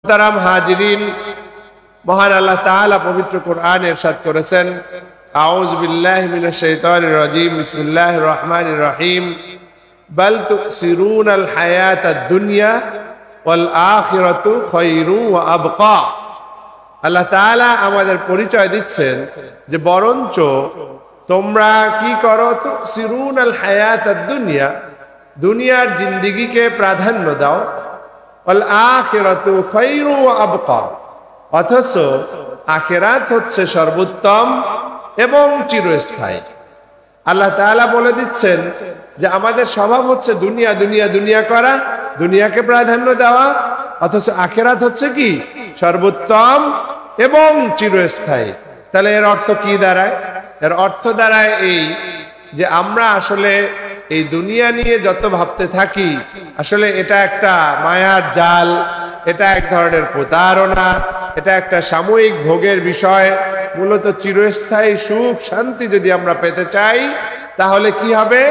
মুহতারাম হাজিরিন, মহান আল্লাহ তাআলা পবিত্র কোরআনে ইরশাদ করেছেন, আউযু বিল্লাহি মিনাশ শাইতানির রাজীম, বিসমিল্লাহির রহমানির রহিম, বাল তুসিরুনাল হায়াতাদ দুনিয়া ওয়াল আখিরাতু খায়রু ওয়া আবকা। আল্লাহ তাআলা আমাদের পরিচয় দিচ্ছেন যে বরঞ্চ তোমরা কি করো, তুসিরুনাল হায়াতাদ দুনিয়া, দুনিয়ার জিন্দেগিকে প্রাধান্য দাও, ওয়াল আখিরাতু খায়রু ওয়া আবকা, অথচ আখিরাত হচ্ছে সর্বোত্তম এবং চিরস্থায়ী। আল্লাহ তাআলা বলে দিচ্ছেন যে আমাদের স্বভাব হচ্ছে দুনিয়া দুনিয়া দুনিয়া করা, দুনিয়াকে প্রাধান্য দেওয়া, অথচ আখিরাত হচ্ছে কি সর্বোত্তম এবং চিরস্থায়ী। তাহলে এর অর্থ কি দাঁড়ায়? এর অর্থ দাঁড়ায় এই যে আমরা আসলে এই দুনিয়া নিয়ে যত ভাবতে থাকি, আসলে এটা একটা মায়ার জাল, এটা এক ধরনের প্রতারণা, এটা একটা সাময়িক ভোগের বিষয়। মূলত চিরস্থায়ী সুখ শান্তি যদি আমরা পেতে চাই, তাহলে কি হবে?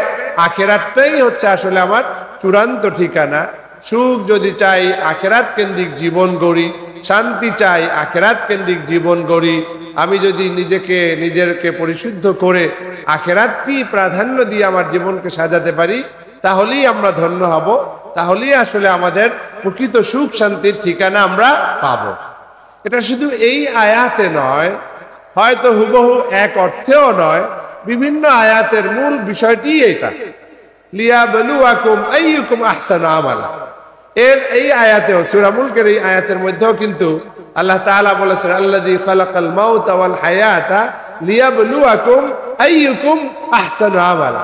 আখিরাতটাই হচ্ছে আসলে আমার চূড়ান্ত ঠিকানা। সুখ যদি চাই, আখিরাত কেন্দ্রিক জীবন গড়ি, শান্তি চাই, আখিরাত কেন্দ্রিক জীবন গড়ি। আমি যদি নিজেকে পরিশুদ্ধ করে আখিরাতকে প্রাধান্য দিয়ে আমার জীবনকে সাজাতে পারি, তাহলেই আমরা ধন্য হব, তাহলেই আসলে আমাদের প্রকৃত সুখ শান্তির ঠিকানা আমরা পাবো। এটা শুধু এই আয়াতে নয়, হয়তো হুবহু এক অর্থেও নয়, বিভিন্ন আয়াতের মূল বিষয়টি এটা, লিয়াবলুয়াকুম আইয়ুকুম আহসানু আমালা। এই আয়াতেও, সূরা মুলকের এই আয়াতের মধ্যেও কিন্তু আল্লাহ তাআলা বলেছেন, আল্লাযী খালাকাল মাউতা ওয়াল হায়াতা লিয়াবলুয়াকুম আইয়ুকুম আহসানু আমালা।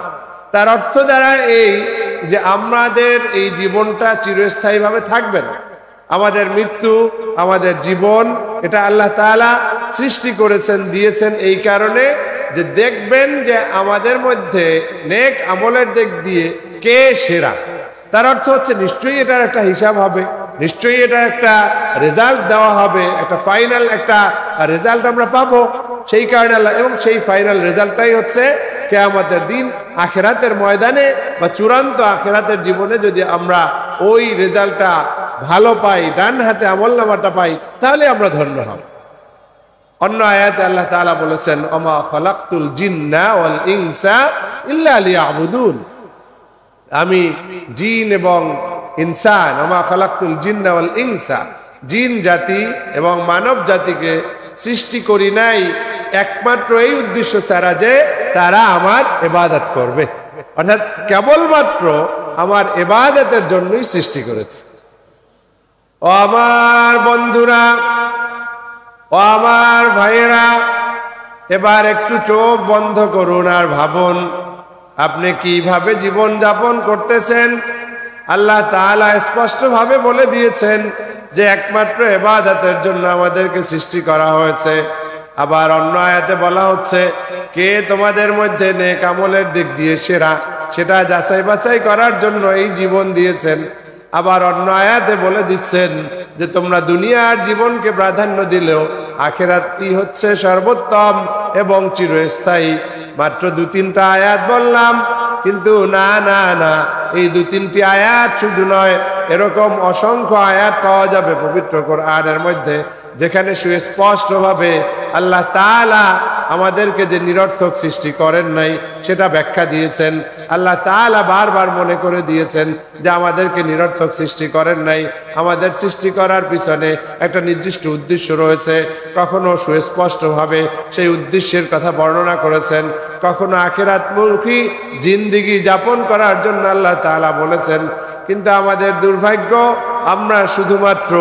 তার অর্থ দ্বারা এই যে আমাদের এই জীবনটা চিরস্থায়ীভাবে থাকবে না। আমাদের মৃত্যু, আমাদের জীবন, এটা আল্লাহ তাআলা সৃষ্টি করেছেন, দিয়েছেন এই কারণে যে দেখবেন যে আমাদের মধ্যে নেক আমলের দিক দিয়ে কে সেরা। তার অর্থ হচ্ছে নিশ্চয়ই এটার একটা হিসাব হবে, নিশ্চয়ই এটা একটা রেজাল্ট দেওয়া হবে, একটা ফাইনাল একটা রেজাল্ট আমরা পাবো। সেই কারণে আল্লাহ, এবং সেই ফাইনাল রেজাল্টটাই হচ্ছে কিয়ামতের দিন আখিরাতের ময়দানে বা চূড়ান্ত আখিরাতের জীবনে যদি আমরা ওই রেজাল্টটা ভালো পাই, ডান হাতে আমলনামাটা পাই, তাহলে আমরা ধন্য হব। অন্য আয়াতে আল্লাহ তাআলা বলেছেন, ওমা খালাকতুল জিন্না ওয়াল ইনসা ইল্লা লিয়াবুদুন। আমি জিন এবং ইনসান, ওমা খালাকতুল জিন্না ওয়াল ইনসা, জিন জাতি এবং মানব জাতিকে সৃষ্টি করি নাই একমাত্র এই উদ্দেশ্য ছাড়া যে তারা আমার ইবাদত করবে, অর্থাৎ কেবলমাত্র আমার ইবাদতের জন্যই সৃষ্টি করেছে। ও আমার বন্ধুরা, ও আমার ভাইয়েরা, এবার একটু চোখ বন্ধ করুন আর ভাবুন আপনি কিভাবে জীবন যাপন করতেছেন। আল্লাহ তাআলা স্পষ্টভাবে বলে দিয়েছেন যে একমাত্র ইবাদতের জন্য আমাদেরকে সৃষ্টি করা হয়েছে। আবার অন্য আয়াতে বলা হচ্ছে, কে তোমাদের মধ্যে নেক আমলের দিক দিয়ে সেরা, সেটা যাচাই বাছাই করার জন্য এই জীবন দিয়েছেন। আবার অন্য আয়াতে বলে দিচ্ছেন যে তোমরা দুনিয়ার জীবনকে প্রাধান্য দিলেও আখিরাতই হচ্ছে সর্বোত্তম এবং চিরস্থায়ী। মাত্র 2-3টা আয়াত বললাম, কিন্তু না না না, এই 2-3টি আয়াত শুধু নয়, এরকম অসংখ্য আয়াত পাওয়া যাবে পবিত্র কোরআনের মধ্যে, যেখানে সুস্পষ্টভাবে আল্লাহ তাআলা আমাদেরকে যে নিরর্থক সৃষ্টি করেন নাই সেটা ব্যাখ্যা দিয়েছেন। আল্লাহ তাআলা বারবার মনে করে দিয়েছেন যে আমাদেরকে নিরর্থক সৃষ্টি করেন নাই, আমাদের সৃষ্টি করার পিছনে একটা নির্দিষ্ট উদ্দেশ্য রয়েছে। কখনো সুস্পষ্টভাবে সেই উদ্দেশ্যের কথা বর্ণনা করেছেন, কখনো আখিরাতমুখী জিন্দেগি যাপন করার জন্য আল্লাহ তাআলা বলেছেন। কিন্তু আমাদের দুর্ভাগ্য, আমরা শুধুমাত্র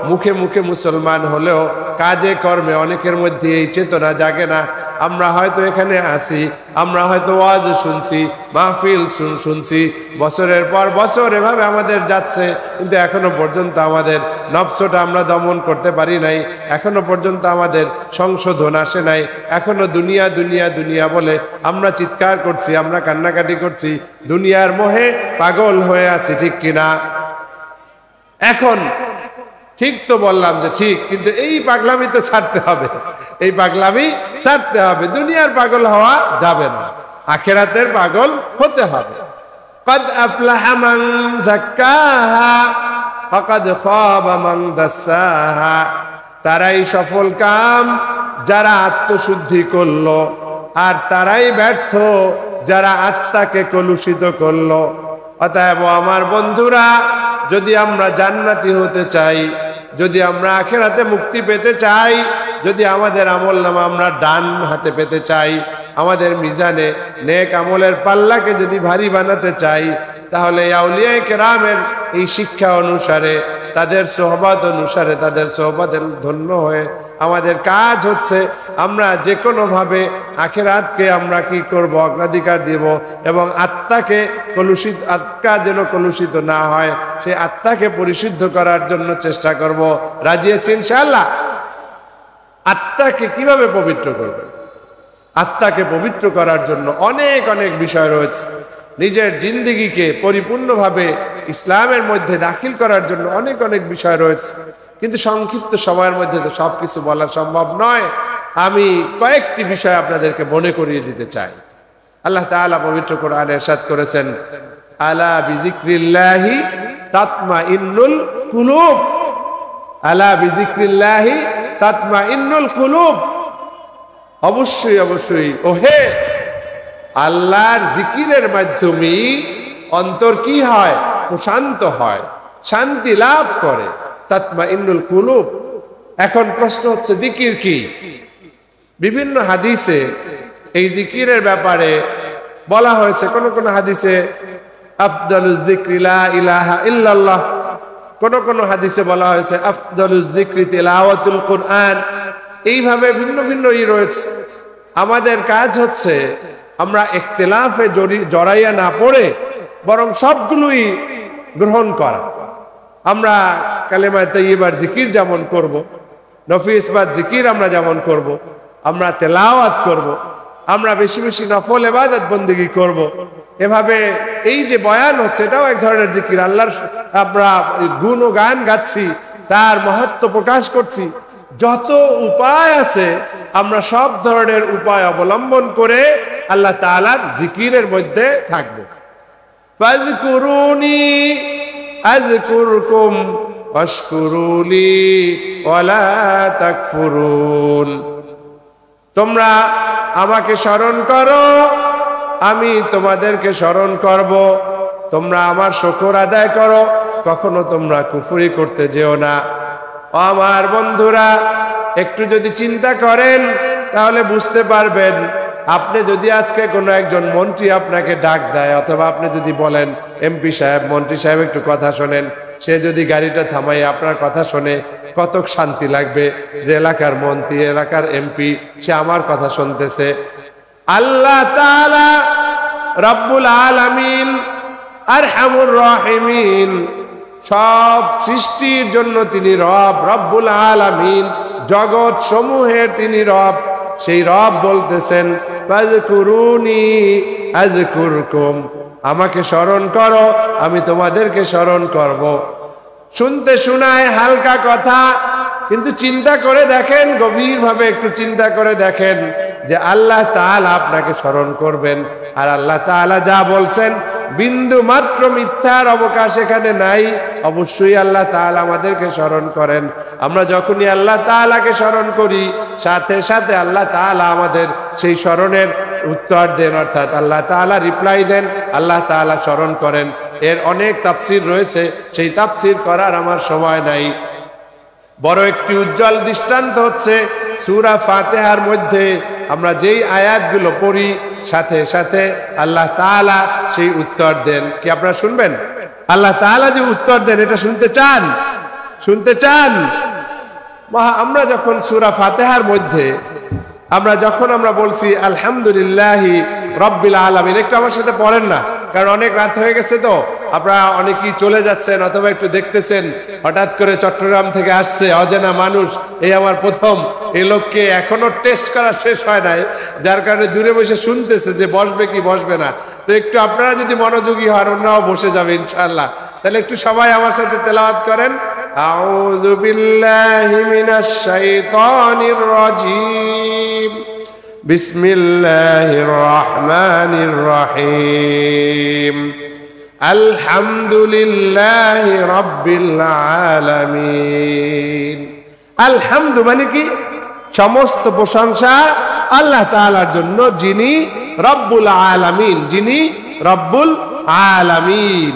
মুখে মুখে মুসলমান হলেও কাজে কর্মে অনেকের মধ্যে এই চেতনা জাগে না। আমরা হয়তো এখানে আসি, আমরা হয়তো ওয়াজ শুনছি, মাহফিল শুনছি, বছরের পর বছর এভাবে আমাদের যাচ্ছে, কিন্তু এখনো পর্যন্ত আমাদের নফসটা আমরা দমন করতে পারি নাই, এখনো পর্যন্ত আমাদের সংশোধন আসে নাই। এখনো দুনিয়া দুনিয়া দুনিয়া বলে আমরা চিৎকার করছি, আমরা কান্নাকাটি করছি, দুনিয়ার মোহে পাগল হয়ে আছি, ঠিক কিনা? এখন ঠিক তো বললাম যে ঠিক, কিন্তু এই পাগলামি তো ছাড়তে হবে, এই পাগলামি ছাড়তে হবে। দুনিয়ার পাগল হওয়া যাবে না, আখিরাতের পাগল হতে হবে। কদ আফলাহা মান যাক্কাহা ফাকাদ খাবা মান দাসাহা, তারাই সফল কাম যারা আত্মশুদ্ধি করলো, আর তারাই ব্যর্থ যারা আত্মাকে কলুষিত করলো। অতএব আমার বন্ধুরা, যদি আমরা জান্নাতি হতে চাই, যদি আমরা আখিরাতে মুক্তি পেতে চাই, যদি আমাদের আমলনামা আমরা ডান হাতে পেতে চাই, আমাদের মিজানে নেক আমলের পাল্লাকে যদি ভারী বানাতে চাই, তাহলে আউলিয়া কেরামের এই শিক্ষা অনুসারে, তাদের সোহবত অনুসারে, তাদের সোহবতে ধন্য হয়ে আমাদের কাজ হচ্ছে আমরা যে কোনো ভাবে আখিরাতকে আমরা কি করব, অগ্রাধিকার দিব, এবং আত্মাকে কলুষিত, আত্মা যেন কলুষিত না হয় সেই আত্মাকে পরিশুদ্ধ করার জন্য চেষ্টা করব। রাজি আছি ইনশাআল্লাহ? আত্মাকে কিভাবে পবিত্র করবেন? আত্মাকে পবিত্র করার জন্য অনেক অনেক বিষয় রয়েছে। নিজের জিন্দেগিকে পরিপূর্ণভাবে ইসলামের মধ্যে দাখিল করার জন্য অনেক অনেক বিষয় রয়েছে, কিন্তু সংক্ষিপ্ত সময়ের মধ্যে তো সবকিছু বলা সম্ভব নয়। আমি কয়েকটি বিষয় আপনাদেরকে মনে করিয়ে দিতে চাই। আল্লাহ তাআলা পবিত্র কোরআনে ইরশাদ করেছেন, আলা বিযিক্রিল্লাহি তাতমাইন্নুল কুলুব, আলা বিযিক্রিল্লাহি তাতমাইন্নুল কুলুব। অবশ্যই অবশ্যই ওহে, আল্লাহর জিকিরের মাধ্যমে অন্তর কি হয়? প্রশান্ত হয়, শান্তি লাভ করে। তাতমাইন্নুল কুলুব। এখন প্রশ্ন হচ্ছে জিকির কি? বিভিন্ন হাদিসে এই জিকিরের ব্যাপারে বলা হয়েছে। কোন কোন হাদিসে আফদালুজ যিকরি লা ইলাহা ইল্লাল্লাহ, কোন কোন হাদিসে বলা হয়েছে আফদালুজ যিকরি তিলাওয়াতুল কুরআন। এইভাবে ভিন্ন ভিন্ন রয়েছে। আমাদের কাজ হচ্ছে আমরা ইখতিলাফে জড়াইয়া না পড়ে বরং সবগুলোই গ্রহণ করা। আমরা কালেমা তাইয়্যিবার জিকির যেমন করব, নফিস বা জিকির আমরা যেমন করব, আমরা তেলাওয়াত করব, আমরা বেশি বেশি নফল ইবাদত বন্দেগী করব। এভাবে এই যে বয়ান হচ্ছে এটাও এক ধরনের জিকির। আল্লাহর আমরা গুণ ও গান গাচ্ছি, তার মাহাত্ম্য প্রকাশ করছি। যত উপায় আছে আমরা সব ধরনের উপায় অবলম্বন করে আল্লাহ তাআলার জিকিরের মধ্যে থাকব। ফাযকুরুনি আযকুরকুম ওয়াশকুরুলি ওয়ালা তাকফুরুন। তোমরা আমাকে স্মরণ করো, আমি তোমাদেরকে স্মরণ করব। তোমরা আমার শুকর আদায় করো, কখনো তোমরা কুফরি করতে যেও না। আমার বন্ধুরা, একটু যদি চিন্তা করেন তাহলে বুঝতে পারবেন, আপনি যদি আজকে কোনো একজন মন্ত্রী আপনাকে ডাক দেয়, অথবা আপনি যদি বলেন এমপি সাহেব, মন্ত্রী সাহেব একটু কথা শোনেন, সে যদি গাড়িটা থামাই আপনার কথা শোনে, কত শান্তি লাগবে যে এলাকার মন্ত্রী, এলাকার এমপি সে আমার কথা শুনতেছে। আল্লাহ তাআলা রব্বুল আলামিন আরহামুর রাহিমিন, সব সৃষ্টির জন্য তিনি রব, রব্বুল আলামিন, জগৎ সমূহের তিনি রব। সেই রব বলতেছেন ফাযকুরুনি আযকুরকুম, আমাকে স্মরণ করো, আমি তোমাদেরকে স্মরণ করব। শুনতে শোনায় হালকা কথা, কিন্তু চিন্তা করে দেখেন, গভীরভাবে একটু চিন্তা করে দেখেন যে আল্লাহ তাআলা আপনাকে স্মরণ করবেন। আর আল্লাহ তাআলা যা বলছেন বিন্দু মাত্র মিথ্যার অবকাশ এখানে নাই। অবশ্যই আল্লাহ তাআলা আমাদেরকে স্মরণ করেন। আমরা যখনই আল্লাহ তাআলাকে স্মরণ করি, সাথে সাথে আল্লাহ তাআলা আমাদের সেই স্মরণের উত্তর দেন, অর্থাৎ আল্লাহ তাআলা রিপ্লাই দেন, আল্লাহ তাআলা স্মরণ করেন। এর অনেক তাফসীর রয়েছে, সেই তাফসীর করার আমার সময় নাই। বড় একটি উজ্জ্বল দৃষ্টান্ত হচ্ছে সূরা ফাতিহার মধ্যে আমরা যেই আয়াতগুলো পড়ি, সাথে সাথে আল্লাহ তাআলা সেই উত্তর দেন। কি আপনারা শুনবেন? আল্লাহ তাআলা যে উত্তর দেন, এটা শুনতে চান? শুনতে চান? আমরা যখন সূরা ফাতিহার মধ্যে আমরা বলছি আলহামদুলিল্লাহি রাব্বিল আলামিন, একটু আমার সাথে পড়েন না, কারণ অনেক রাত হয়ে গেছে তো, আপনারা অনেকেই চলে যাচ্ছেন, অথবা একটু দেখতেছেন হঠাৎ করে চট্টগ্রাম থেকে আসছে অজানা মানুষ, এই আমার প্রথম, এই লোককে এখনো টেস্ট করা শেষ হয় নাই, যার কারণে দূরে বসে শুনতেছে যে বসবে কি বসবে না। তো একটু আপনারা যদি মনোযোগী হন, অন্যরাও বসে যাবে ইনশাআল্লাহ। তাহলে একটু সবাই আমার সাথে তেলাওয়াত করেন, আউযু বিল্লাহি মিনাশ শাইতানির রাজীম, বিসমিল্লাহির রহমানির রহিম, আলহামদুলিল্লাহি রাব্বিল আলামিন। আলহামদু মানে কি? সমস্ত প্রশংসা আল্লাহ তাআলার জন্য, যিনি রব্বুল আলামিন, যিনি রব্বুল আলামিন,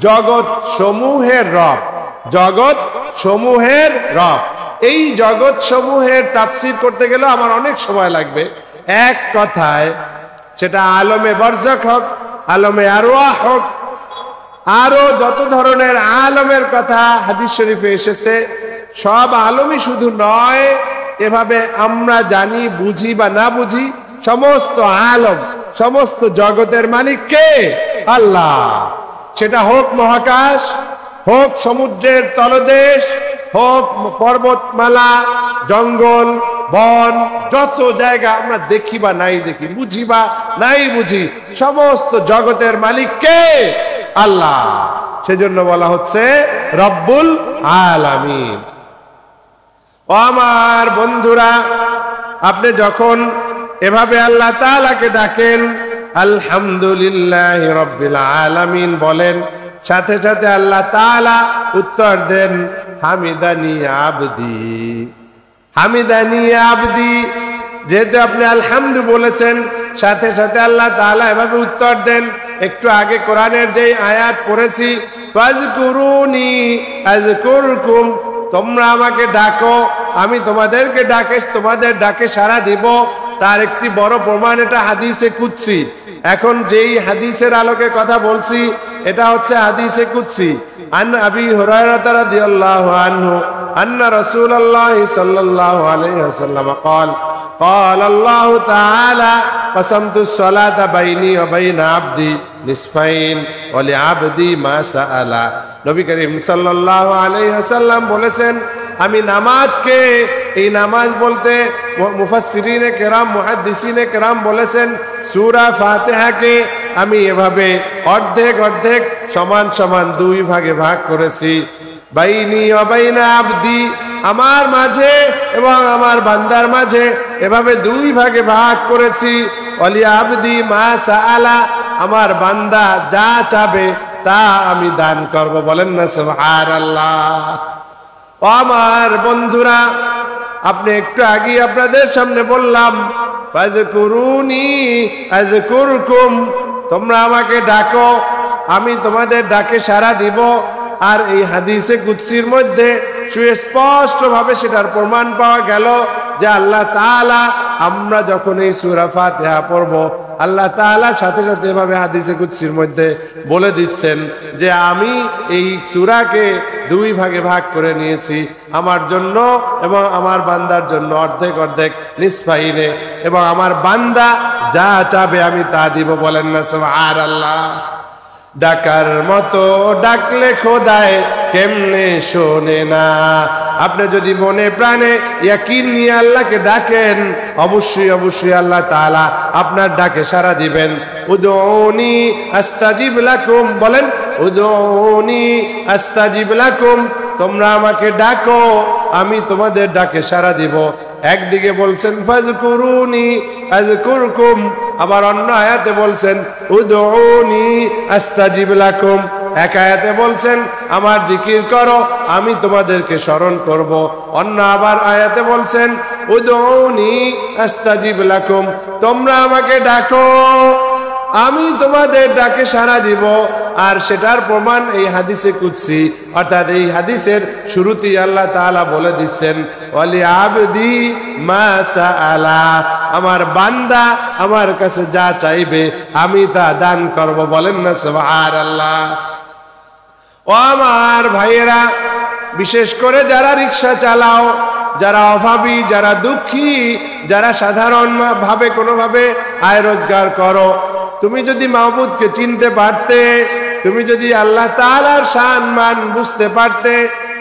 জগৎ সমূহের রব, জগৎ সমূহের রব। এই জগৎ সমূহের তাফসীর করতে গেলে আমার অনেক সময় লাগবে। এক কথায় সেটা আলমে বরজাখ হোক, আলমে আরওয়াহ হোক, আরো যত ধরনের আলমের কথা হাদিস শরীফে এসেছে, সব আলমই শুধু নয় এভাবে আমরা জানি, বুঝি বা না বুঝি, সমস্ত আলম, সমস্ত জগতের মালিক কে? আল্লাহ। সেটা হোক মহাকাশ, হোক সমুদ্রের তলদেশ, হোক পর্বতমালা, জঙ্গল, বন, যত জায়গা আমরা দেখি বা নাই দেখি, বুঝি বা নাই বুঝি, সমস্ত জগতের মালিক কে? আল্লাহ। সেজন্য বলা হচ্ছে রব্বুল আলামিন। ও আমার বন্ধুরা, আপনি যখন এভাবে আল্লাহ তাআলাকে ডাকেন, আলহামদুলিল্লাহি রাব্বিল আলামিন বলেন, সাথে সাথে আল্লাহ তাআলা উত্তর দেন, হামিদানি আবদি, হামিদানি আবদি। যেহেতু আপনি আলহামদু বলেছেন, সাথে সাথে আল্লাহ তাআলা এভাবে উত্তর দেন। একটু আগে কোরআনের যে আয়াত পড়েছি, ফাজকুরুনি আযকুরকুম, তোমরা আমাকে ডাকো, আমি তোমাদেরকে তোমাদের ডাকে সাড়া দিব। তার একটি বড় প্রমাণ এটা হাদিসে কুদসি। এখন যেই হাদিসের আলোকে কথা বলছি এটা হচ্ছে হাদিসে কুদসি। আন আবি হুরায়রা রাদিয়াল্লাহু আনহু আন্না রাসূলুল্লাহ সাল্লাল্লাহু আলাইহি ওয়াসাল্লাম قال قال الله تعالى قسمت الصلاة بيني وبين عبدي نصفين ولعبدي ما سأل। নবী করিম সাল্লাল্লাহু আলাইহি ওয়াসাল্লাম বলেছেন, আমি নামাজকে, এই নামাজ বলতে মুফাসসিরিনে কেরাম, মুহাদ্দিসিনে কেরাম বলেছেন সূরা ফাতিহাকে আমি এভাবে অর্ধেক অর্ধেক সমান সমান দুই ভাগে ভাগ করেছি। বাইনি ওয়া বাইনা আবদি, আমার মাঝে এবং আমার বান্দার মাঝে এভাবে দুই ভাগে ভাগ করেছি। ওয়ালি আবদি মা সাআলা, আমার বান্দা যা চাবে তা আমি দান করব। বলেন না সুবহানাল্লাহ। ও আমার বন্ধুরা, আপনি একটু আগে আপনাদের সামনে বললাম, ফাজকুরুনি আযকুরকুম, তোমরা আমাকে ডাকো, আমি তোমাদের ডাকে সাড়া দিব। আর এই হাদিসে কুদসির মধ্যে সুস্পষ্ট ভাবে সেটার প্রমাণ পাওয়া গেল যে আল্লাহ তাআলা, আমরা যখন এই সূরা ফাতিহা পড়ব, আল্লাহ তাআলা সাথে সাথে এভাবে হাদিসে কুদসির মধ্যে বলে দিচ্ছেন যে আমি এই সূরাকে দুই ভাগে ভাগ করে নিয়েছি, আমার জন্য এবং আমার বান্দার জন্য অর্ধেক অর্ধেক, নিসফাইনে, এবং আমার বান্দা যা চাবে আমি তা দিব। বলেন না সুবহানাল্লাহ। ডাকার মতো ডাকলে খোদায় কেমনে শোনে না। আপনি যদি মনে প্রাণে ইয়াকিন নিয়ে আল্লাহকে ডাকেন, অবশ্যই অবশ্যই আল্লাহ তাআলা আপনার ডাকে সাড়া দিবেন। উদউনি আস্তাজিব লাকুম, বলেন উদউনি আস্তাজিব লাকুম, তোমরা আমাকে ডাকো, আমি তোমাদের ডাকে সাড়া দিব। একদিকে বলছেন ফাজকুরুনি আযকুরকুম, আবার অন্য আয়াতে বলছেন উদউনি আস্তাজিব লাকুম। এক আয়াতে বলছেন আমার জিকির করো, আমি তোমাদেরকে স্মরণ করব। অন্য আবার আয়াতে বলছেন উদউনি আস্তাজিব লাকুম, তোমরা আমাকে ডাকো, আমি তোমাদের ডাকে সাড়া দিব। আর সেটার প্রমাণ এই হাদিসে কুদসি, অর্থাৎ এই হাদিসের শুরুতেই আল্লাহ তাআলা বলে দিচ্ছেন ওয়ালি আবদি মা সাআলা, আমার বান্দা আমার কাছে যা চাইবে আমি তা দান করব। বলেন না সুবহানাল্লাহ। ও আমার ভাইয়েরা, বিশেষ করে যারা রিকশা চালাও, যারা অভাবী, যারা দুঃখী, যারা সাধারণ ভাবে কোনোভাবে আয় রোজগার করো, তুমি যদি মাহবুদকে চিনতে পারতে, তুমি যদি আল্লাহ তাআলার শান মান বুঝতে পারতে,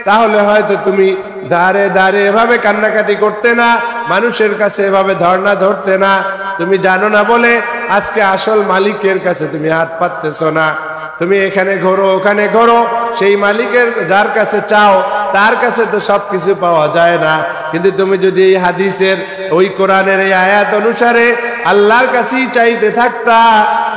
তাহলে হয়তো তুমি দাঁড়ে দাঁড়ে এভাবে কান্নাকাটি করতে না, মানুষের কাছে এভাবে ধর্ণা ধরতে না। তুমি জানো না বলে আজকে আসল মালিকের কাছে তুমি হাত পাততেছো না। তুমি এখানে ঘোরো, ওখানে ঘোরো, সেই মালিকের যার কাছে চাও তার কাছে তো সবকিছু পাওয়া যায় না। কিন্তু তুমি যদি এই হাদিসের, ওই কোরআনের এই আয়াত অনুসারে আল্লাহর কাছেই চাইতে থাকতা,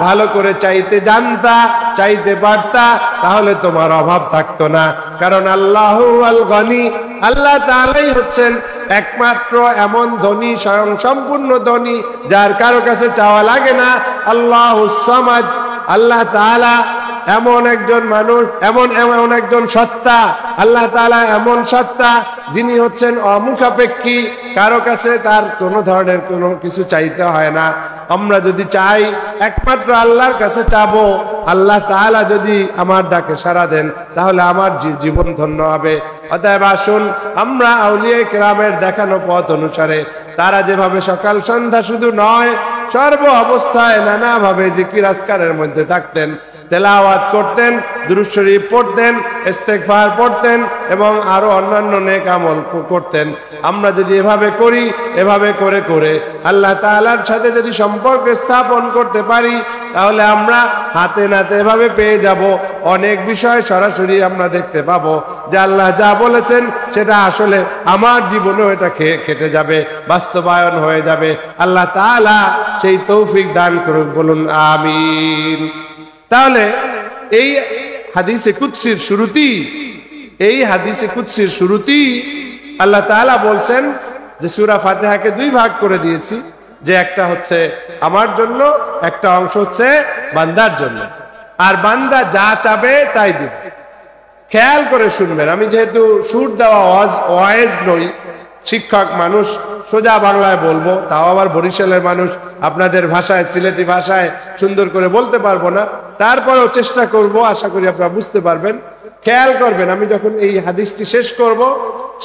ভালো করে চাইতে জানতা, চাইতে পারতা, তাহলে তোমার অভাব থাকতো না। কারণ আল্লাহু আল গনি, আল্লাহ তাআলাই হচ্ছেন একমাত্র এমন ধনী, স্বয়ং সম্পূর্ণ ধনী, যার কারো কাছে চাওয়া লাগে না। আল্লাহুস সামাদ, আল্লাহ তাআলা এমন একজন মানুষ, এমন একজন সত্তা, আল্লাহ তাআলা এমন সত্তা যিনি হচ্ছেন অমুখাপেক্ষী, কারো কাছে তার কোনো ধরনের কোনো কিছু চাইতে হয় না। আমরা যদি চাই একমাত্র আল্লাহর কাছে চাবো, আল্লাহ তাআলা যদি আমার ডাকে সাড়া দেন তাহলে আমার জীবন ধন্য হবে। অতএব আসুন আমরা আউলিয়া কেরামের দেখানো পথ অনুসারে, তারা যেভাবে সকাল সন্ধ্যা শুধু নয় সর্ব অবস্থায় নানাভাবে জিকির আজকারের মধ্যে থাকতেন, তেলাওয়াত করতেন, দুরূদ শরীফ পড়তেন, ইস্তেগফার পড়তেন এবং আরো অন্যান্য নেক আমল করতেন, আমরা যদি এভাবে করি, এভাবে করে করে আল্লাহ তাআলার সাথে যদি সম্পর্ক স্থাপন করতে পারি, তাহলে আমরা হাতে নাতে এভাবে পেয়ে যাব অনেক বিষয়। সরাসরি আমরা দেখতে পাবো যে আল্লাহ যা বলেছেন সেটা আসলে আমার জীবনেও এটা খেটে যাবে, বাস্তবায়ন হয়ে যাবে। আল্লাহ তাআলা সেই তৌফিক দান করুন, বলুন আমিন। তাহলে এই হাদিসে কুদসির শুরুতেই আল্লাহ তাআলা বলছেন যে সূরা ফাতিহাকে দুই ভাগ করে দিয়েছি, যে একটা হচ্ছে আমার জন্য, একটা অংশ হচ্ছে বান্দার জন্য, আর বান্দা যা চাবে তাই দিবে। খেয়াল করে শুনবেন, আমি যেহেতু সুর দেওয়া ওয়াইজ নই, শিক্ষক মানুষ, সোজা বাংলায় বলবো, তাও আবার বরিশালের মানুষ, আপনাদের ভাষায়, সিলেটি ভাষায় সুন্দর করে বলতে পারবো না, তারপরেও চেষ্টা করব, আশা করি আপনারা বুঝতে পারবেন। খেয়াল করবেন, আমি যখন এই হাদিসটি শেষ করব,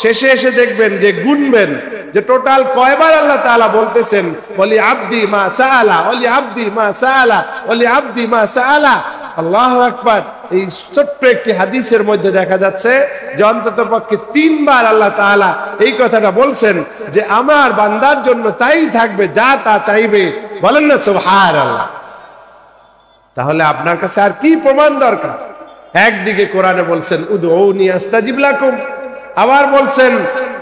শেষে এসে দেখবেন যে গুনবেন যে টোটাল কয়বার আল্লাহ তাআলা বলতেছেন ওয়ালি আবদি মা সাআলা, ওয়ালি আবদি মা সাআলা, ওয়ালি আবদি মা সাআলা। আল্লাহু আকবার। এই ছোট্ট একটি হাদিসের মধ্যে দেখা যাচ্ছে যে অন্তত পক্ষে 3 বার আল্লাহ তাআলা এই কথাটা বলছেন যে আমার বান্দার জন্য তাই থাকবে যা তা চাইবে। বলেন না সুবহানাল্লাহ। তাহলে আপনার কাছে আর কি প্রমাণ দরকার? একদিকে কোরআনে বলছেন উদউনি আস্তাজিব লাকুম, আবার বলছেন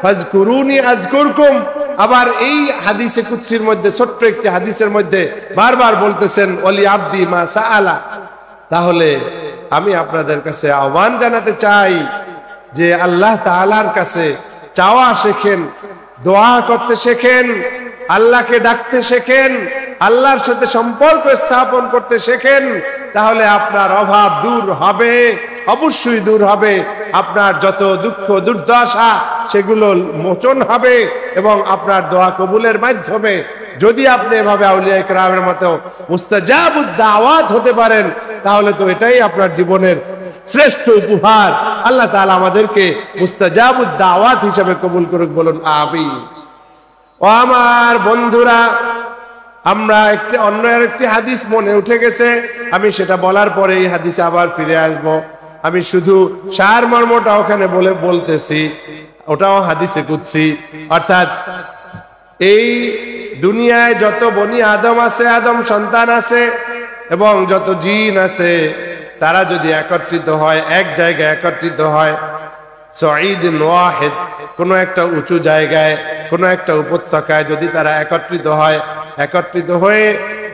ফাজকুরুনি আযকুরকুম, আবার এই হাদিসে কুদসির মধ্যে, ছোট্ট একটি হাদিসের মধ্যে বারবার বলতেছেন ওয়ালি আবদি মা সাআলা। তাহলে আমি আপনাদের কাছে আহ্বান জানাতে চাই যে আল্লাহ তাআলার কাছে চাওয়া শেখেন, দোয়া করতে শেখেন, আল্লাহকে ডাকতে শেখেন, আল্লাহর সাথে সম্পর্ক স্থাপন করতে শেখেন। তাহলে আপনার অভাব দূর হবে, অবশ্যই দূর হবে। আপনার যত দুঃখ দুর্দশা সেগুলো মোচন হবে এবং আপনার দোয়া কবুলের মাধ্যমে যদি আপনি এভাবে আউলিয়া ইকরামের মতো মুস্তাজাবুদ দাওয়াত হতে পারেন, তাহলে তো এটাই আপনার জীবনের শ্রেষ্ঠ উপহার। আল্লাহ তাআলা আমাদেরকে মুস্তাজাবুদ দাওয়াত হিসেবে কবুল করুক, বলুন আমিন। ও আমার বন্ধুরা, আমরা অন্য একটি হাদিস মনে উঠে গেছে, আমি সেটা বলার পরে এই হাদিসে আবার ফিরে আসব। আমি শুধু সারমর্মটা ওখানে বলতেছি, ওটাও হাদিসে কুদসি। অর্থাৎ এই দুনিয়ায় যত বনি আদম আছে, আদম সন্তান আছে এবং যত জিন আছে, তারা যদি একত্রিত হয়, এক জায়গায় একত্রিত হয়, সঈদিন ওয়াহিদ, কোনো একটা উঁচু জায়গায়, কোনো একটা উপত্যকায় যদি তারা একত্রিত হয়, একত্রিত হয়ে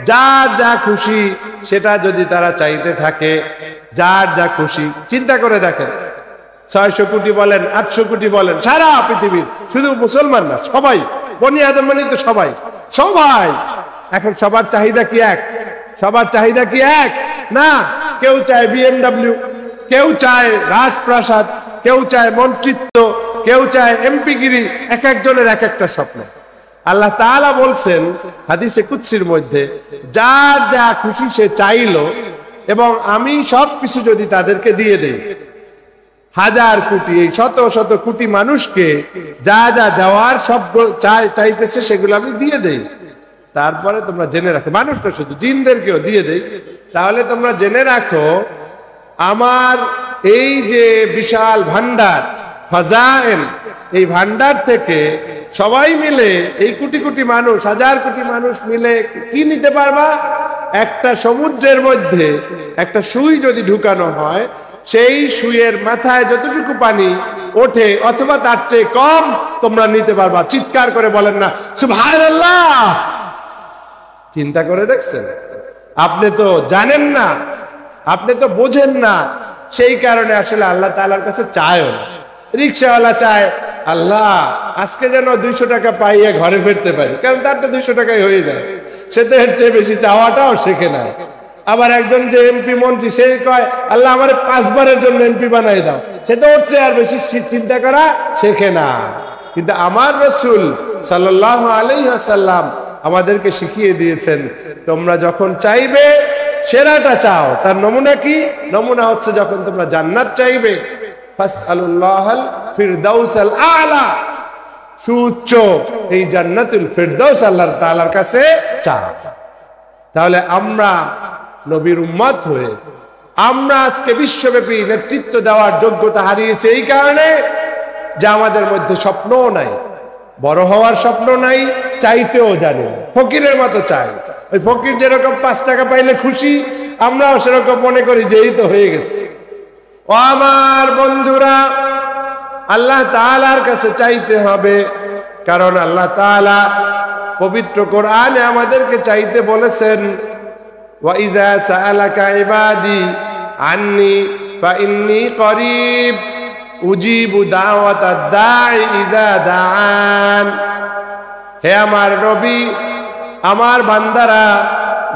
যার যা খুশি সেটা যদি তারা চাইতে থাকে, যার যা খুশি, চিন্তা করে দেখেন, 600 কোটি বলেন, 800 কোটি বলেন, সারা পৃথিবীর, শুধু মুসলমান না, সবাই, বনি আদম মানে তো সবাই, সবাই। এখন সবার চাহিদা কি এক? সবার চাহিদা কি এক? না। কেউ চায় BMW, কেউ চায় রাজপ্রাসাদ, কেউ চায় মন্ত্রিত্ব, কেউ চায় এমপিগিরি, এক একজনের এক একটা স্বপ্ন। আল্লাহ তাআলা বলছেন হাদিসে কুদসির মধ্যে, যার যা খুশি সে চাইলো এবং আমি সবকিছু যদি তাদেরকে দিয়ে দেই, 1000 কোটি, এই শত শত কোটি মানুষকে যা যা দেওয়ার সব চাইতেছে সেগুলো আমি দিয়ে দেই। তারপরে তোমরা জেনে রাখো, মানুষটা শুধু জিনদেরকেও দিয়ে দেই, তাহলে তোমরা জেনে রাখো আমার এই যে বিশাল ভান্ডার খাজাইন, এই ভান্ডার থেকে সবাই মিলে, এই কোটি কোটি মানুষ, 1000 কোটি মানুষ মিলে কি নিতে পারবা? একটা সমুদ্রের মধ্যে একটা সুই যদি ঢুকানো হয়, সেই সুইয়ের মাথায় যতটুকু পানি ওঠে অথবা তার চেয়ে কম তোমরা নিতে পারবা। চিৎকার করে বলেন না সুবহানাল্লাহ। চিন্তা করে দেখছেন? আপনি তো জানেন না, আপনি তো বোঝেন না, সেই কারণে আসলে আল্লাহ তাআলার কাছে চায়ও না। রিক্সাওয়ালা চায় আল্লাহ আজকে যেন 200 টাকা পাইয়ে ঘরে ফিরতে পারি, কারণ তার তো 200 টাকাই হয়ে যায়, সে তো এর চেয়ে বেশি চাওয়াটাও শেখে না। আবার একজন যে এমপি মন্ত্রী, সে কয় আল্লাহ আমার 5 বারের জন্য এমপি বানাই দাও, সে তো ওর চেয়ে আর বেশি চিন্তা করা শেখে না। কিন্তু আমার রাসূল সাল্লাল্লাহু আলাইহি ওয়াসাল্লাম আমাদেরকে শিখিয়ে দিয়েছেন, তোমরা যখন চাইবে সেরাটা চাও। তার নমুনা কি? নমুনা হচ্ছে যখন তোমরা জান্নাত চাইবে, ফাসআলুল্লাহাল ফিরদাউসাল আ'লা, সুউচ্চ এই জান্নাতুল ফিরদাউস আল্লাহ তাআলার কাছে চাও। তাহলে আমরা নবীর উম্মত হয়ে আমরা আজকে বিশ্বব্যাপী নেতৃত্ব দেওয়ার যোগ্যতা হারিয়েছি এই কারণে যে আমাদের মধ্যে স্বপ্নও নাই, বড় হওয়ার স্বপ্ন নাই, চাইতেও জানি না, ফকিরের মতো চাই। ওই ফকির যেরকম 5 টাকা পাইলে খুশি, আমরাও সেরকম মনে করি যে এই তো হয়ে গেছে। ও আমার বন্ধুরা, আল্লাহ তাআলার কাছে চাইতে হবে, কারণ আল্লাহ তাআলা পবিত্র কোরআনে আমাদেরকে চাইতে বলেছেন, ওয়া ইযা সাআলাকা ইবাদি আন্নী ফাইন্নী করিব উজিবু দাওয়াতাদ দাঈ ইযা দাআন। হে আমার নবী, আমার বান্দারা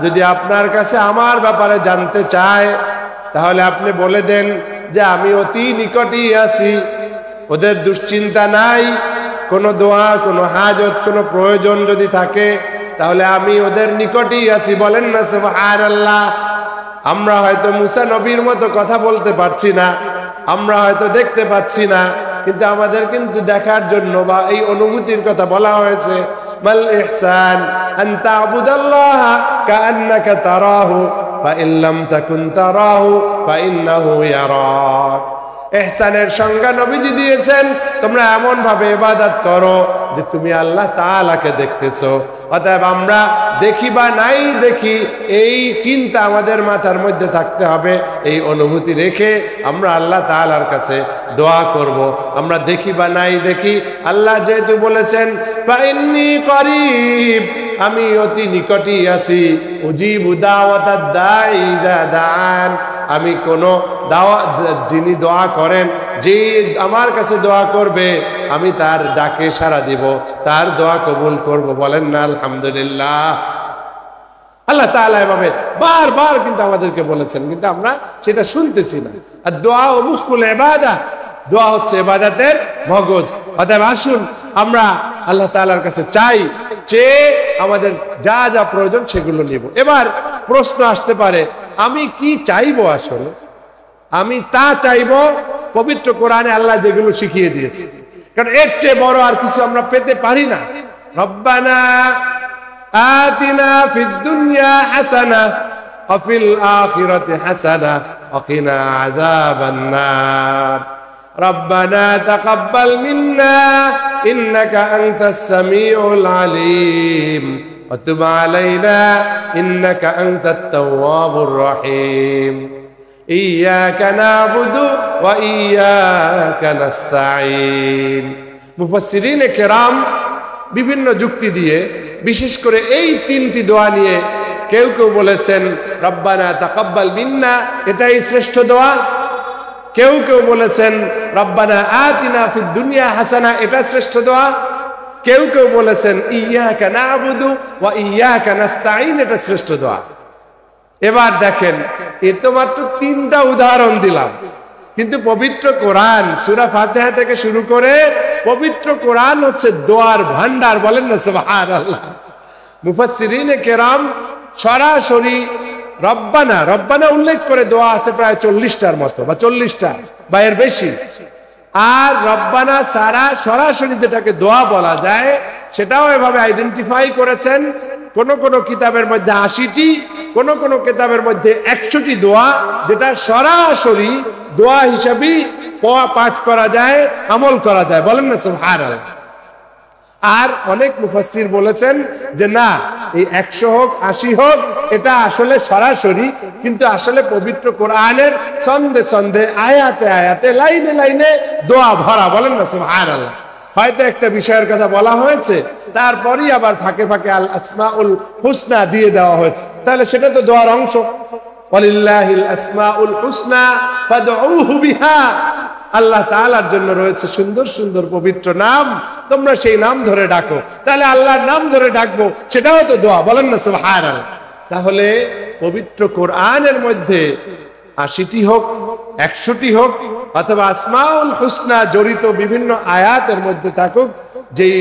যদি আপনার কাছে আমার ব্যাপারে জানতে চায় তাহলে আপনি বলে দেন যে আমি অতি নিকটেই আছি। ওদের দুশ্চিন্তা নাই, কোনো দোয়া, কোনো হাজত, কোনো প্রয়োজন যদি থাকে তাহলে আমি ওদের নিকটেই আছি। বলেন না সুবহানাল্লাহ। আমরা হয়তো মুসা নবীর মতো কথা বলতে পারছি না, আমরা হয়তো দেখতে পাচ্ছি না, কিন্তু আমাদের কিন্তু দেখার জন্য বা এই অনুভূতির কথা বলা হয়েছে। মাল ইহসান আন তা'বুদাল্লাহা কাআন্নাকা তারাহু ফা ইন লাম তাকুন তারাহু ফা ইন্নাহু ইয়ারাক। ইহসানের সংজ্ঞা নবীজি দিয়েছেন, তোমরা এমন ভাবে ইবাদত করো যে তুমি আল্লাহ তাআলাকে দেখতেছো। অতএব আমরা দেখি বা নাই দেখি, এই চিন্তা আমাদের মাথার মধ্যে থাকতে হবে। এই অনুভূতি রেখে আমরা আল্লাহ তাআলার কাছে দোয়া করব। আমরা দেখি বা নাই দেখি, আল্লাহ যেহেতু বলেছেন ফাইন্নী করিব, আমি অতি নিকটেই আছি, উজিবু দাওয়াতাদ দাঈ ইযা দাআন, আমি কোন যিনি দোয়া করেন, যে আমার কাছে দোয়া করবে আমি তার ডাকে সাড়া দিব, তার দোয়া কবুল করব। বলেন না আলহামদুলিল্লাহ। আল্লাহ তাআলা এভাবে বারবার কিন্তু আমাদেরকে বলেছেন, কিন্তু আমরা সেটা শুনতেছি না। আর দোয়া ও মুখুল ইবাদা, দোয়া হচ্ছে ইবাদতের মগজ। অতএব আসুন আমরা আল্লাহ তাআলার কাছে চাই, চেয়ে আমাদের যা যা প্রয়োজন সেগুলো নিব। এবার প্রশ্ন আসতে পারে, আমি কি চাইবো? আসলে আমি তা চাইবো পবিত্র কোরআনে আল্লাহ যেগুলো শিখিয়ে দিয়েছে, কারণ এর চেয়ে বড় আর কিছু আমরা পেতে পারি না। রব্বানা আতিনা ফিদ দুনিয়া হাসানা ওয়া ফিল আখিরাতি হাসানা ওয়া কিনা আযাবান নার। রব্বানা তাকাব্বাল মিন্না ইন্নাকা আনতাস সামিউল আলিম ওয়া তুব আলাইনা ইন্নাকা আনতাত তাওয়াবুর রহিম। ইয়াকা না'বুদু ওয়া ইয়াকা নাস্তাঈন। মুফাসসিরিনে কেরাম বিভিন্ন যুক্তি দিয়ে, বিশেষ করে এই 3টি দোয়া নিয়ে কেউ কেউ বলেছেন রব্বানা তাকাব্বাল মিন্না এটাই শ্রেষ্ঠ দোয়া, কেউ কেউ বলেছেন রব্বানা আতিনা ফিদ দুনিয়া হাসানা এটা শ্রেষ্ঠ দোয়া, কেউ কেউ বলেছেন ইয়াকা না'বুদু ওয়া ইয়াকা নাস্তাঈন এটা শ্রেষ্ঠ দোয়া। এবার দেখেন, এর তো মাত্র 3টা উদাহরণ দিলাম, কিন্তু পবিত্র কোরআন সূরা ফাতিহা থেকে শুরু করে পবিত্র কোরআন হচ্ছে দোয়ার ভান্ডার। বলেন না সুবহানাল্লাহ। মুফাসসিরিনে কেরাম সরাসরি রব্বানা রব্বানা উল্লেখ করে দোয়া আছে প্রায় 40টার মতো বা 40টা বা এর বেশি। আর রব্বানা সারা সরাসরি যেটাকে দোয়া বলা যায় সেটাও এভাবে আইডেন্টিফাই করেছেন। কোন কোন কিতাবের মধ্যে 80টি, কোন কোন কিতাবের মধ্যে 100টি দোয়া, যেটা সরাসরি দোয়া হিসাবে পাঠ করা যায়, আমল করা যায়। বলেন না সুবহানাল্লাহ। আর অনেক মুফাসসির বলেছেন যে না, এই 100 হোক 80 হোক এটা আসলে সরাসরি, কিন্তু আসলে পবিত্র কোরআনের ছন্দে ছন্দে, আয়াতে আয়াতে, লাইনে লাইনে দোয়া ভরা। বলেন না সুবহানাল্লাহ। হয়তো একটা বিষয়ের কথা বলা হয়েছে, তারপরই আবার ফাঁকে ফাঁকে আল আসমাউল হুসনা দিয়ে দেওয়া হয়েছে, তাহলে সেটা তো দোয়ার অংশ। ওয়ালিল্লাহিল আসমাউল হুসনা ফাদউহু বিহা, আল্লাহ তাআলার জন্য রয়েছে সুন্দর সুন্দর পবিত্র নাম, তোমরা সেই নাম ধরে ডাকো। তাহলে আল্লাহর নাম ধরে ডাকবো, সেটাও তো দোয়া, বলেন না সুবহানাল্লাহ। তাহলে পবিত্র কোরআনের মধ্যে ৮০টি হোক, ১০০টি হোক, অথবা আসমাউল হুসনা জড়িত বিভিন্ন আয়াতের মধ্যে থাকুক, যেই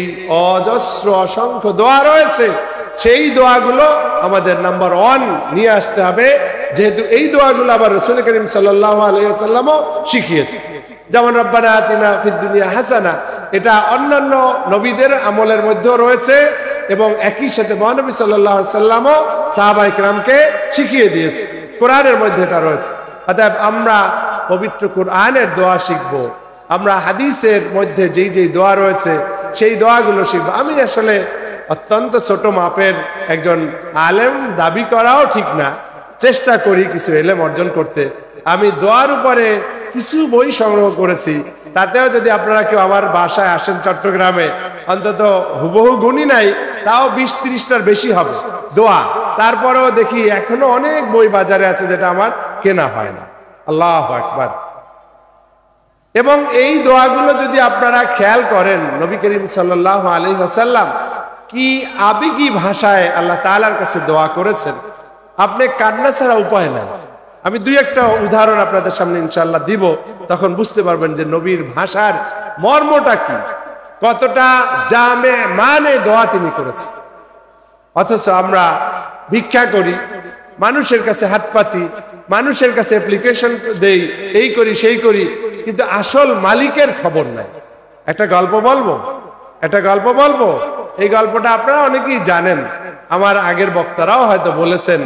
অজস্র অসংখ্য দোয়া রয়েছে, সেই দোয়াগুলো আমাদের নাম্বার 1 নিয়ে আসতে হবে, যেহেতু এই দোয়াগুলো আবার রাসূল করিম সাল্লাল্লাহু আলাইহি ওয়াসাল্লামও শিখিয়েছে। যেমন রব্বানা আতিনা ফিদ দুনিয়া হাসানা, এটা অন্যান্য নবীদের আমলের মধ্যেও রয়েছে এবং একই সাথে মহানবী সাল্লাল্লাহু আলাইহি ওয়াসাল্লামও সাহাবায়ে কেরামকে শিখিয়ে দিয়েছে, কোরআনের মধ্যে এটা রয়েছে। অতএব আমরা পবিত্র কোরআনের দোয়া শিখবো, আমরা হাদিসের মধ্যে যেই যেই দোয়া রয়েছে সেই দোয়াগুলো শিখবো। আমি আসলে অত্যন্ত ছোট মাপের একজন আলেম দাবি করাও ঠিক না, চেষ্টা করি কিছু এলেম অর্জন করতে। আমি দোয়ার উপরে কিছু বই সংগ্রহ করেছি, তাতেও যদি আপনারা কেউ আমার বাসায় আসেন চট্টগ্রামে, অন্তত হুবহু গুণী নাই, তাও 20-30টার বেশি হবে দোয়া। তারপরেও দেখি এখনো অনেক বই বাজারে আছে যেটা আমার কেনা হয় না। আল্লাহু আকবার। এবং এই দোয়াগুলো যদি আপনারা খেয়াল করেন, নবী করিম সাল্লাল্লাহু আলাইহি ওয়াসাল্লাম কি আবেগী ভাষায় আল্লাহ তাআলার কাছে দোয়া করেছেন, আপনি কান্না ছাড়া উপায় নাই। আমি 2-1টা উদাহরণ আপনাদের সামনে ইনশাআল্লাহ দিব, তখন বুঝতে পারবেন যে নবীর ভাষার মর্মটা কি, কতটা জামে মানে দোয়া তিনি করেছেন। অথচ আমরা ভিক্ষা করি, মানুষের কাছে হাত পাতি, মানুষের কাছে অ্যাপ্লিকেশন দেই, এই করি সেই করি, কিন্তু আসল মালিকের খবর নাই। একটা গল্প বলবো, এই গল্পটা আপনারা অনেকেই জানেন, আমার আগের বক্তারাও হয়তো বলেছেন।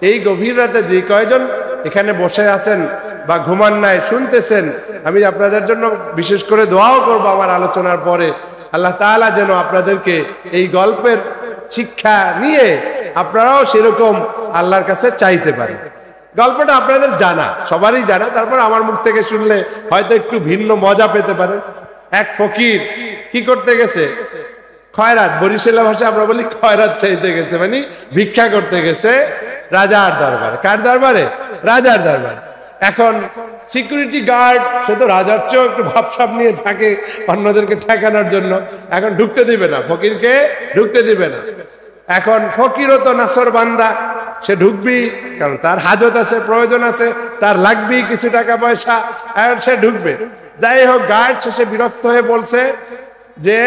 এই গভীর রাতে যে কয়জন এখানে বসে আছেন বা ঘুমান নাই, শুনতেছেন, আমি আপনাদের জন্য বিশেষ করে দোয়াও করবো আমার আলোচনার পরে, আল্লাহ তাআলা যেন আপনাদেরকে এই গল্পের শিক্ষা নিয়ে আপনারাও সেরকম আল্লাহর কাছে চাইতে পারেন। গল্পটা আপনাদের জানা, সবারই জানা, তারপর আমার মুখ থেকে শুনলে হয়তো একটু ভিন্ন মজা পেতে পারেন। এক ফকির কি করতে গেছে? খয়রাত, বরিশালা ভাষায় আমরা বলি খয়রাত চাইতে গেছে, মানে ভিক্ষা করতে গেছে রাজার দরবারে। কার দরবারে? রাজার দরবারে। এখন সিকিউরিটি গার্ড, সে তো রাজার চেয়েও একটু ভাবসাব নিয়ে থাকে অন্যদেরকে ঠেকানোর জন্য, এখন ঢুকতে দিবে না, ফকিরকে ঢুকতে দিবে না। এখন ফকিরও তো নাসর বান্দা, সে ঢুকবি, কারণ তার হাজত আছে, প্রয়োজন আছে, তার লাগবেই কিছু টাকা পয়সা, এখন সে ঢুকবে। যাই হোক, গার্ড শেষে বিরক্ত হয়ে বলছে যে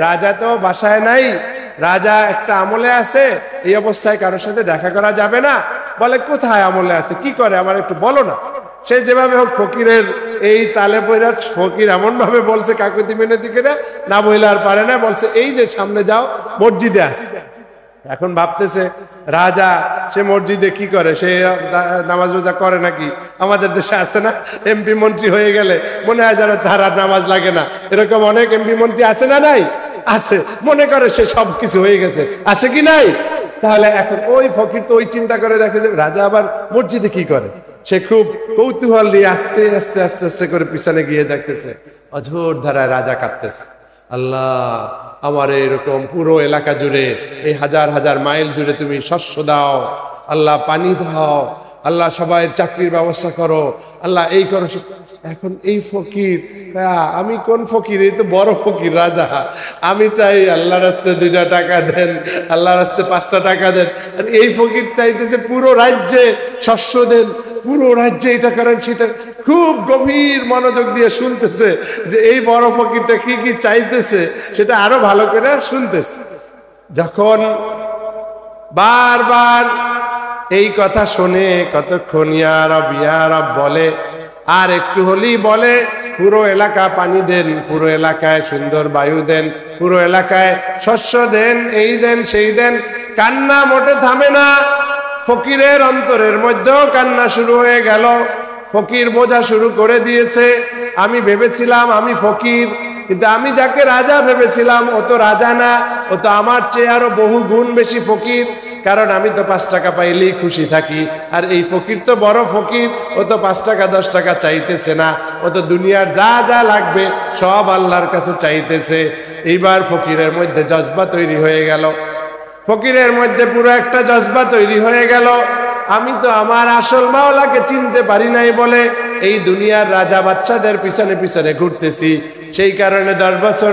রাজা তো বাসায় নাই, রাজা একটা আমলে আছে, এই অবস্থায় কারোর সাথে দেখা করা যাবে না। বলে কোথায় আমলে আছে, কি করে আমার একটু বলো না। সে যেভাবে হোক ফকিরের এই তালে পয়রা, ফকির এমন ভাবে বলছে কাকুতি মিনতি করে, না বইলে আর পারে না, বলছে এই যে সামনে যাও, মসজিদে আছে। এখন ভাবতেছে রাজা, সে মসজিদে কি করে, সে নামাজ রোজা করে নাকি? আমাদের দেশে আছে না, এমপি মন্ত্রী হয়ে গেলে মনে হয় যেন তার আর নামাজ লাগে না, এরকম অনেক এমপি মন্ত্রী আছে না? নাই? আছে, মনে করে সে সব কিছু হয়ে গেছে, আছে কি নাই? তাহলে এখন ওই ফকির তো ওই চিন্তা করে দেখে যে রাজা আবার মসজিদে কি করে। সে খুব কৌতূহল নিয়ে আস্তে আস্তে আস্তে আস্তে করে পিছনে গিয়ে দেখতেছে অঝোর ধারায় রাজা কাঁদতেছে। আল্লাহ, আমার এরকম পুরো এলাকা জুড়ে, এই হাজার হাজার মাইল জুড়ে তুমি শস্য দাও, আল্লাহ পানি দাও, আল্লাহ সবাই চাকরির ব্যবস্থা করো, আল্লাহ এই করো। এখন এই ফকির, আমি কোন ফকির? এই তো বড় ফকির রাজা, আমি চাই আল্লাহ রাস্তায় 2টা টাকা দেন, আল্লাহ রাস্তায় 5টা টাকা দেন। আর এই ফকির চাইতেছে পুরো রাজ্যে শস্য দেন, পুরো রাজ্যে এটা করেন সেটা। খুব গভীর মনোযোগ দিয়ে শুনতেছে যে এই বড় ফকিরটা কি কি চাইতেছে, সেটা আরো ভালো করে শুনতেছে। যখন বারবার এই কথা শুনে কতক্ষণ ইয়া রব ইয়া রব বলে, আর একটু হলেই বলে পুরো এলাকা পানি দেন, পুরো এলাকায় সুন্দর বায়ু দেন, পুরো এলাকায় শস্য দেন, এই দেন সেই দেন। কান্না মোটে থামে না, ফকিরের অন্তরের মধ্যেও কান্না শুরু হয়ে গেল। ফকির বোঝা শুরু করে দিয়েছে, আমি ভেবেছিলাম আমি ফকির, কিন্তু আমি যাকে রাজা ভেবেছিলাম ও তো রাজা না, ও তো আমার চেয়ে আরো বহু গুণ বেশি ফকির। কারণ আমি তো 5 টাকা পাইলেই খুশি থাকি। আর এই ফকির তো বড় ফকির, ও তো 5 টাকা 10 টাকা চাইতেছে না, ও তো দুনিয়ার যা যা লাগবে সব আল্লাহর কাছে চাইতেছে। এইবার ফকিরের মধ্যে জজবা তৈরি হয়ে গেল, ফকিরের মধ্যে পুরো একটা জজবা তৈরি হয়ে গেল। আমি তো আমার আসল মাওলাকে চিনতে পারি নাই বলে এই দুনিয়ার রাজা বাচ্চাদের পিছনে পিছনে ঘুরতেছি, সেই কারণে 10 বছর